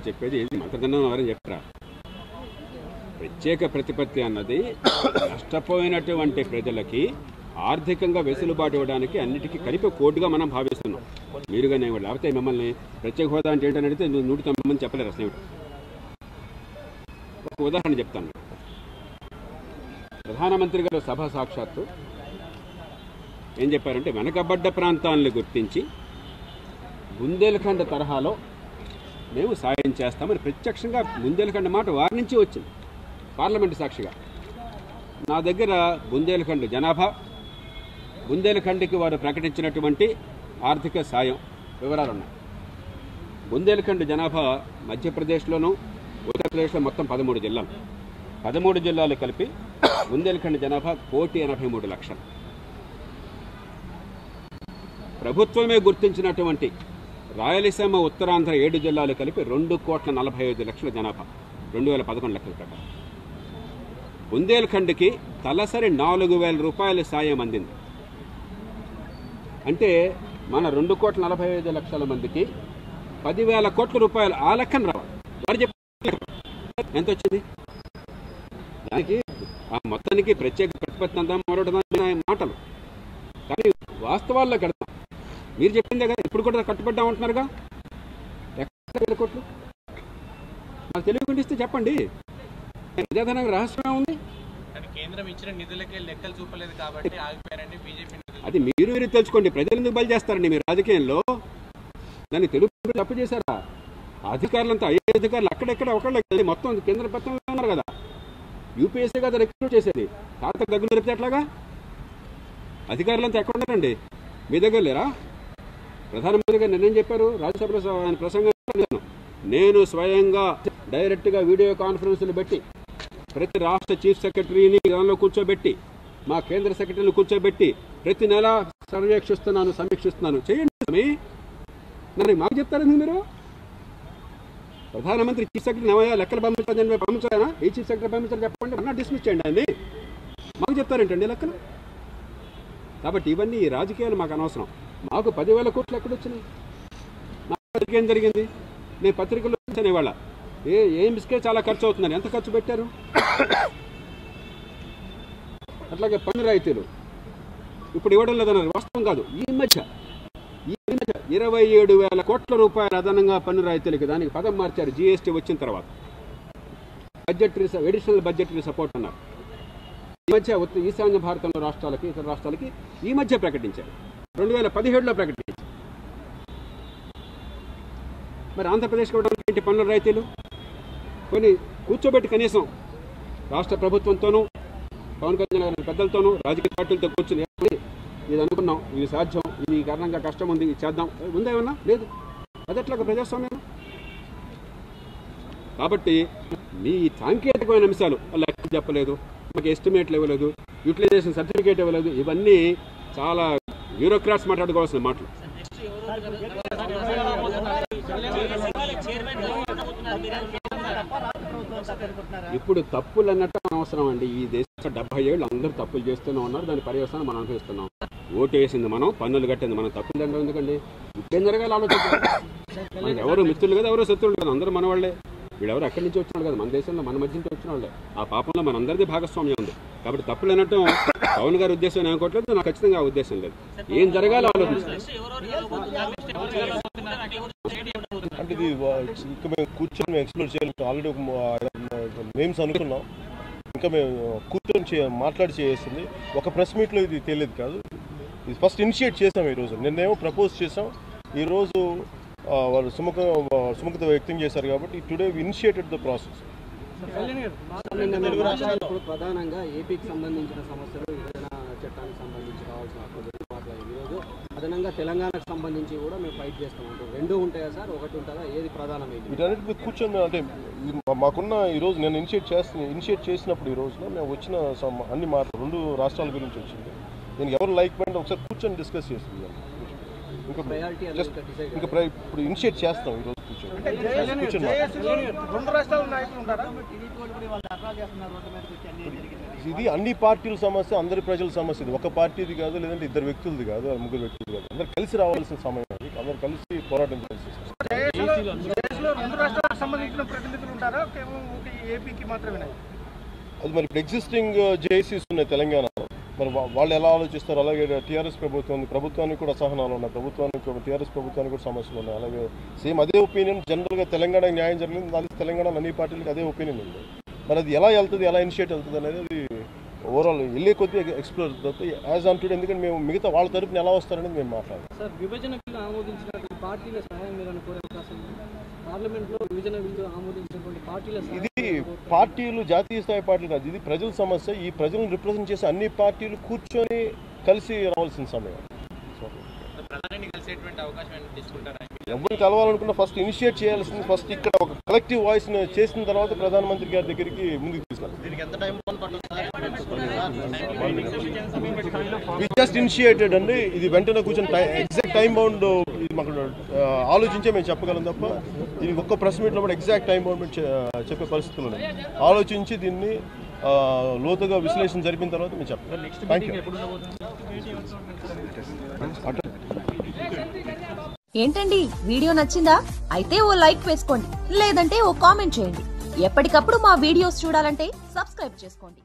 చెప్పేది మంత్రదండం ఎవరని చెప్పరా? ప్రత్యేక ప్రతిపత్తి అన్నది నష్టపోయినటువంటి ప్రజలకి ఆర్థికంగా వెసులుబాటు ఇవ్వడానికి అన్నిటికీ కలిపి కోడ్గా మనం భావిస్తున్నాం. మీరుగానే లేకపోతే మిమ్మల్ని ప్రత్యేక హోదా అంటే ఏంటని అడిగితే 190 మంది చెప్పలేరు అసలు. ఒక ఉదాహరణ చెప్తాను. ప్రధానమంత్రి గారు సభ సాక్షాత్తు ఏం చెప్పారంటే, వెనకబడ్డ ప్రాంతాలను గుర్తించి బుందేల్ఖండ్ తరహాలో మేము సాయం చేస్తామని ప్రత్యక్షంగా బుందేల్ఖండ్ మాట వారి నుంచి వచ్చింది పార్లమెంటు సాక్షిగా. నా దగ్గర బుందేల్ఖండ్ జనాభా, బుందేల్ఖండ్కి వారు ప్రకటించినటువంటి ఆర్థిక సాయం వివరాలు ఉన్నాయి. బుందేల్ఖండ్ జనాభా మధ్యప్రదేశ్లోను ఉత్తరప్రదేశ్లో మొత్తం 13 జిల్లాలు. 13 జిల్లాలు కలిపి బుందేల్ఖండ్ జనాభా 1,83,00,000. ప్రభుత్వమే గుర్తించినటువంటి రాయలసీమ ఉత్తరాంధ్ర 7 జిల్లాలు కలిపి 2,45,00,000 జనాభా 2011 లెక్కల ప్రకారం. బుందేల్ఖండ్కి తలసరి 4,000 రూపాయల సాయం అందింది. అంటే మన 2,45,00,000 మందికి 10,000 కోట్ల రూపాయలు ఆ లెక్కన రావాలి. వారు చెప్పారు ఎంత వచ్చింది దానికి. ఆ మొత్తానికి ప్రత్యేక ప్రతిపత్తి అంతా మరొకటి మాటలు, కానీ వాస్తవాల్లో కడతాం. మీరు చెప్పిందే కదా, ఇప్పుడు కూడా కట్టుబడ్డామంటున్నారుగా. ఎక్కడ 1,000 కోట్లు నాకు తెలియకుండిస్తే చెప్పండి. ప్రజాధనం రహస్యంగా ఉంది. కేంద్రం ఇచ్చిన నిధులకే లెక్కలు చూపలేదు కాబట్టి ఆగిపోయారండి బీజేపీ. అది మీరు తెలుసుకోండి. ప్రజలు ఎందుకు బలి చేస్తారండి మీరు రాజకీయంలో? దాన్ని తెలుగు తప్పు చేశారా? అధికారులంతా ఐఏఎస్ అధికారులు అక్కడెక్కడ ఒకళ్ళు మొత్తం కేంద్ర పత్రంలో ఉన్నారు కదా. యూపీఎస్సీ కదా రిక్రూట్ చేసేది. తాతకు దగ్గర దొరికితే ఎట్లాగా? అధికారులంతా ఎక్కడ ఉన్నారండి? మీ దగ్గర లేరా? ప్రధానమంత్రి గారు నిన్నేం చెప్పారు రాజ్యసభలో ఆయన ప్రసంగం? నేను స్వయంగా డైరెక్ట్గా వీడియో కాన్ఫరెన్స్లు పెట్టి ప్రతి రాష్ట్ర చీఫ్ సెక్రటరీని దానిలో కూర్చోబెట్టి మా కేంద్ర సెక్రటరీని కూర్చోబెట్టి ప్రతి నెల సర్వేక్షిస్తున్నాను, సమీక్షిస్తున్నాను. చేయండి. నన్ను మాకు చెప్తారండి మీరు? ప్రధానమంత్రి చీఫ్ సెక్రటరీ నవయా లెక్కలు పంపించారా? ఏ చీఫ్ సెక్రటరీ పంపించారు చెప్పండి. అన్నా డిస్మిస్ చేయండి అండి. మాకు చెప్తారేంటండి లెక్కలు? కాబట్టి ఇవన్నీ రాజకీయాలు మాకు అనవసరం. మాకు 10,000 కోట్లు ఎక్కడొచ్చినాయి? నాకు ఏం జరిగింది? నేను పత్రికల్లో వచ్చాను ఇవాళ. ఎయిమ్స్కే చాలా ఖర్చు అవుతుందని. ఎంత ఖర్చు పెట్టారు? అట్లాగే పన్ను రాయితీలు ఇప్పుడు ఇవ్వడం లేదన్నారు. వాస్తవం కాదు. ఈ మధ్య 27,000 కోట్ల రూపాయలు అదనంగా పన్ను రాయితీలకి దానికి పదం మార్చారు జీఎస్టీ వచ్చిన తర్వాత. బడ్జెటరీ ఎడిషనల్ బడ్జెటరీ సపోర్ట్ అన్నారు. ఈ మధ్య ఈశాన్య భారతంలో రాష్ట్రాలకి, ఇతర రాష్ట్రాలకి ఈ మధ్య ప్రకటించారు. 2017లో ప్రకటించారు. మరి ఆంధ్రప్రదేశ్కి ఇవ్వడానికి ఏంటి పన్నుల రాయితీలు? కొన్ని కూర్చోబెట్టి కనీసం రాష్ట్ర ప్రభుత్వంతోనూ, పవన్ కళ్యాణ్ గారి పెద్దలతోనూ, రాజకీయ పార్టీలతో కూర్చుని ఇది అనుకున్నాం, ఇది సాధ్యం, ఇది కారణంగా కష్టం ఉంది, ఇది చేద్దాం ఉందేమన్నా? లేదు. అది ఎట్లాగా ప్రజాస్వామ్యం? కాబట్టి మీ సాంకేతికమైన అంశాలు లెక్క చెప్పలేదు, మాకు ఎస్టిమేట్లు ఇవ్వలేదు, యూటిలైజేషన్ సర్టిఫికేట్ ఇవ్వలేదు, ఇవన్నీ చాలా బ్యూరోక్రాట్స్ మాట్లాడుకోవాల్సిన మాటలు. ఇప్పుడు తప్పులు అన్నట్టు అనవసరం అండి. ఈ దేశంలో 70 ఏళ్ళు అందరూ తప్పులు చేస్తూనే ఉన్నారు. దాని పర్యవసానం మనం అనుభవిస్తున్నాం. ఓటు వేసింది మనం, పన్నులు కట్టింది మనం. తప్పులు తినడం ఎందుకండి? ఇంకేం జరగాలి ఆలోచించాలి. మనకి ఎవరు మిత్రులు కదా, ఎవరో శత్రువులు కదా, అందరూ మన వాళ్ళే. వీడెవరు ఎక్కడి నుంచి వచ్చినాడు కదా, మన దేశంలో మన మధ్య నుంచి వచ్చిన వాళ్ళే. ఆ పాపంలో మన అందరిది భాగస్వామ్యం ఉంది. కాబట్టి తప్పులు అనటం పవన్ గారి ఉద్దేశం నేను అనుకోవట్లేదు, నాకు ఖచ్చితంగా ఆ ఉద్దేశం లేదు. ఏం జరగాలో ఆలోచించాలి. అంటే ఇది ఇంకా మేము కూర్చొని ఎక్స్ప్లోర్ చేయాలి. ఆల్రెడీ మేమ్స్ అనుకున్నాం, ఇంకా మేము కూర్చొని మాట్లాడి చేస్తుంది. ఒక ప్రెస్ మీట్లో ఇది తెలియదు కాదు. ఇది ఫస్ట్ ఇనిషియేట్ చేసాం ఈరోజు. నిన్నేమో ప్రపోజ్ చేసాం, ఈరోజు వాళ్ళు సుముఖత వ్యక్తం చేశారు. కాబట్టి today initiated the process. Telugu రాష్ట్రాలు ఇప్పుడు ప్రధానంగా ఏపీకి సంబంధించిన సమస్యలు, విభజన చట్టానికి సంబంధించి కావాల్సిన ఈరోజు అదనంగా తెలంగాణకు సంబంధించి కూడా మేము ఫైట్ చేస్తామంటారు. రెండు ఉంటాయా సార్? ఒకటి ఉంటుందా? ఏది ప్రధానమైంది? వీటన్నిటి కూర్చొని అంటే మాకున్న ఈరోజు నేను ఇనిషియేట్ చేసినప్పుడు ఈ రోజున మేము వచ్చిన అన్ని మాటలు 2 రాష్ట్రాల గురించి వచ్చింది. నేను ఎవరు లైక్ మైండ్ ఒకసారి కూర్చొని డిస్కస్ చేస్తుంది. ఇంకా ఇప్పుడు ఇనిషియేట్ చేస్తాం ఈరోజు కూర్చొని. కూర్చొని ఇది అన్ని పార్టీల సమస్య, అందరి ప్రజల సమస్య. ఇది ఒక పార్టీది కాదు, లేదంటే ఇద్దరు వ్యక్తులది కాదు, ముగ్గురు వ్యక్తులు కాదు. అందరు కలిసి రావాల్సిన సమయం అది. అందరు కలిసి పోరాటం చేయాల్సి అది. మరి ఇప్పుడు ఎగ్జిస్టింగ్ జేఏసీస్ ఉన్నాయి తెలంగాణలో. మరి వాళ్ళు ఎలా ఆలోచిస్తారు? అలాగే టీఆర్ఎస్ ప్రభుత్వానికి కూడా అసహనాలు ఉన్నాయి, టీఆర్ఎస్ ప్రభుత్వానికి కూడా సమస్యలు ఉన్నాయి. అలాగే సేమ్ అదే ఒపీనియన్ జనరల్గా తెలంగాణకి న్యాయం జరిగింది, దానికి తెలంగాణ అన్ని పార్టీలకి అదే ఒపీనియన్ ఉంది. మరి అది ఎలా వెళ్తుంది, ఎలా ఇనిషియేట్ వెళ్తుంది అనేది అది ఓవరాల్ వెళ్ళే కొద్దిగా ఎక్స్ప్లోర్ అవుతుంది యాజ్ ఆన్ టుడే. ఎందుకంటే మేము మిగతా వాళ్ళ తరపున ఎలా వస్తారనేది మేము మాట్లాడాలి. సార్, విభజన బిల్లు ఆమోదించినటువంటి పార్టీల సహాయం మీద కోరే అవకాశం ఉంది. పార్లమెంట్లో విభజన బిల్లు ఆమోదించినటువంటి పార్టీల ఇది పార్టీలు జాతీయ స్థాయి పార్టీలు కాదు, ఇది ప్రజల సమస్య. ఈ ప్రజలను రిప్రజెంట్ చేసే అన్ని పార్టీలు కూర్చొని కలిసి రావాల్సిన సమయం. ఎవరిని కలవాలనుకున్నా ఫస్ట్ ఇనిషియేట్ చేయాల్సింది, ఫస్ట్ ఇక్కడ ఒక కలెక్టివ్ వాయిస్ చేసిన తర్వాత ప్రధానమంత్రి గారి దగ్గరికి ముందుకు తీసుకెళ్ళాలి. జస్ట్ ఇనిషియేటెడ్ అండి. ఇది వెంటనే కూర్చొని ఎగ్జాక్ట్ టైం బౌండ్ ఇది మాకు ఆలోచించే మేము చెప్పగలం తప్ప ఇది ఒక్క ప్రెస్ మీట్లో కూడా ఎగ్జాక్ట్ టైం బౌండ్ చెప్పే పరిస్థితులు ఉన్నాయి. ఆలోచించి దీన్ని లోతుగా విశ్లేషణ జరిపిన తర్వాత మేము చెప్తాం. Thank you. ఏంటండి, వీడియో నచ్చిందా? అయితే ఓ లైక్ వేసుకోండి, లేదంటే ఓ కామెంట్ చేయండి. ఎప్పటికప్పుడు మా వీడియోస్ చూడాలంటే సబ్స్క్రైబ్ చేసుకోండి.